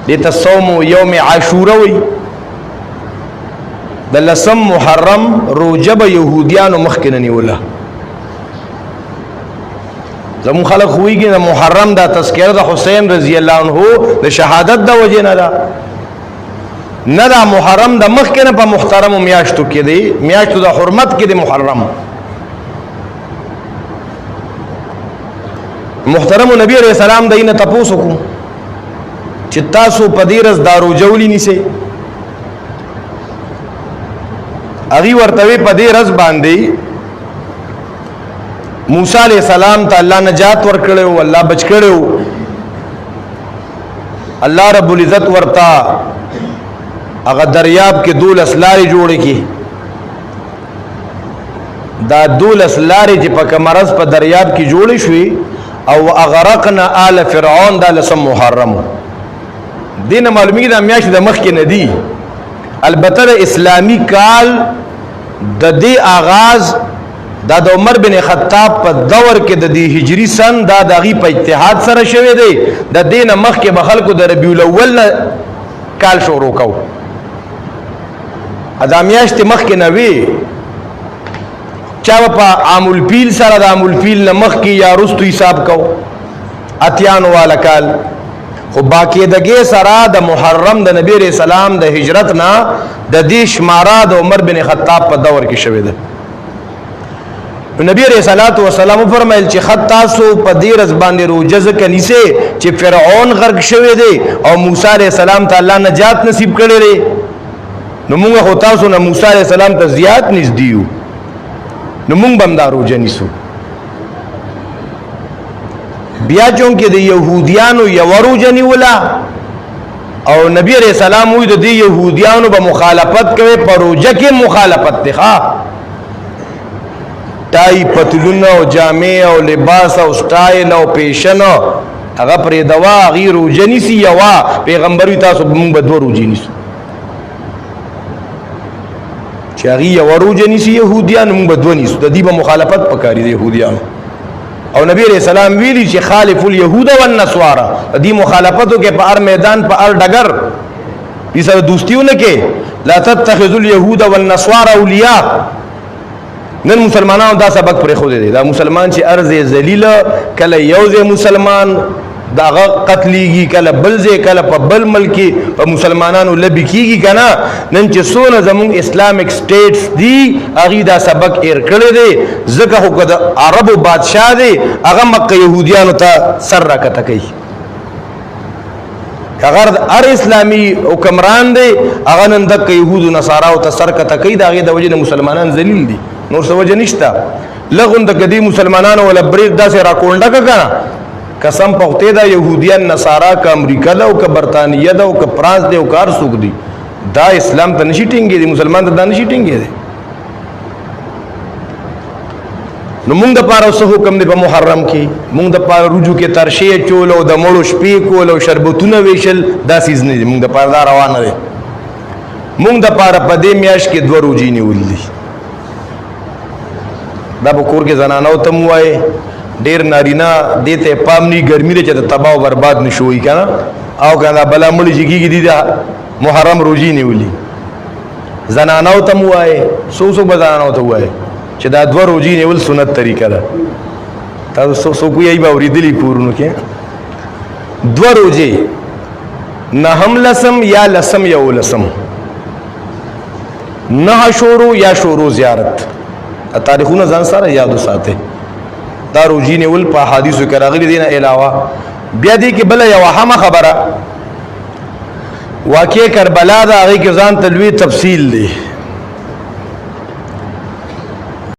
دیتا صوم یوم عاشورہ وی دا لسم محرم روجب یهودیانو مخکننی ولا زمون خلق ہوئی گی دا محرم دا تذکر دا حسین رضی اللہ عنہ دا شہادت دا وجہ ندا ندا محرم دا مخکن پا محترم و میاشتو کی دی میاشتو دا حرمت کی دی محرم محترم و نبی علیہ السلام دا اینا تپوسو کو چتاسو پدیرز دارو جولی نیسے اغي ورتوی پدیرز باندی موسیٰ علیہ السلام تا اللہ نجات ورکڑے ہو اللہ بچ کڑے ہو اللہ رب العزت ورتا اگر دریاب کے دول اسلاری جوڑے کی دا دول اسلاری جی پا کمرز پا دریاب کی جوڑی شوی او اغرقنا آل فرعون دا لسم محرم دین معلومی دا میاش دا مخ کی ندی البتہ دا اسلامی کال دا دی آغاز دا د عمر بن خطاب په دور کې د دې هجری سن دا دغه په اتحاد سره شوه دی د دین مخ کې بخلکو د ربیع الاول کال شروع کو ادمیاشت مخ کې نوی چا په عام الفیل سره د عام الفیل مخ کې یا رستو حساب کو اتیان والا کال خو باقاعدګي سره د محرم د نبی رسول الله د هجرت نه د دې شماره د عمر بن خطاب په دور کې شوه دی نبی علیہ الصلوۃ والسلام فرمایل چې خط تاسو په دې رز باندې روجز کنيسه چې فرعون غرق شوی دی او موسی علیہ السلام ته الله نجات نصیب کړی دی نو موږ هو تاسو نه موسی علیہ السلام ته زیات نږدې یو نو موږ بم دا روجه نیسو بیا چون کې د يهوديانو یو روجه نیولا او نبی علیہ السلام وی د دې يهوديانو به مخالفت کوي په روجه کې مخالفت ته ټای پتلون او جامع او لباس او سټایل او پیشن هغه پرې دوا غیر روجنی سی یوا پیغمبر تاسو موږ به دوه روجنی سو چې هغه یو روجنی سی يهوديان موږ به دوه نیسو د دې به مخالفت پکاري د يهوديان او نبی علیہ السلام ویلی چې خالف اليهود والنصارى دې مخالفتو کې په هر میدان په هر ډګر دې سره دوستیونه کې لا تتخذوا اليهود والنصارى اولیاء نن مسلمانانو دا سبق پرې خو دي دا مسلمان چې ارز ذلیل کله یوځه مسلمان دا قتلیږي کله بلځه کله په بل ملکی په مسلمانانو لبی کیږي کنه نن چې سونه زمون اسلامیک سټیټس دی اغي دا سبق ایر کړی دی زکه هو د عربو بادشاہ دی هغه مکه يهوديانو ته سر راکته کوي کغر ار اسلامی حکمران دی هغه نن د يهودو نصاراو ته سر کته کوي دا غي د وجه مسلمانان ذلیل دي نور څه وجه نشتا لغون د قدیم مسلمانانو ولا بریک داسې راکونډه کړه قسم پخته دا يهوديان نصارا کا امریکا دا او کا برتانیہ دا او کا فرانس دی او کار سوق دی دا اسلام ته نشي ټینګي دي مسلمان ته نشي ټینګي دي نو موږ د پاره اوس حکم دی په محرم کې موږ د پاره رجوع کې ترشیه چول او د مړو شپې کول او شربتونه ویشل دا سیز نه دي موږ د پاره روانه دي موږ د پاره په دې میاش کې دوه روجي نیول دي دا په کور کې زنانو ته موای ډیر نارینا دته پامنی ګرمي له چې تباہ او برباد نشوي کنه او کنه بلا مړي جګیږي دي دا محرم روزي نیولي زنانو ته موای سو بزنانو ته وای چې دا دوه روزي نیول سنت طریقه ده تاسو سو کوی به اوریدلی کورونو کې دوه روزي نه هم لسم یا لسم یا ولسم نه شورو یا شورو زیارت تاریخونه ځان سره یاد وساته دا روزي نیول په حدیثو کې راغلي دي نه علاوه بیا دې کې بل یو هم خبره واقع کربلا دا هغه کې ځان تلوي تفصیل دی